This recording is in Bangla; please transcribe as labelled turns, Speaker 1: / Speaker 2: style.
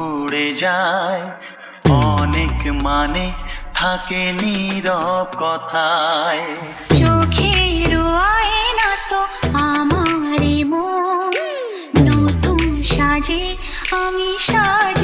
Speaker 1: উড়ে যায়, অনেক মানে থাকে নীরব কথায়।
Speaker 2: চোখের আয়না তো আমারই মন, নতুন সাজে আমি সাজ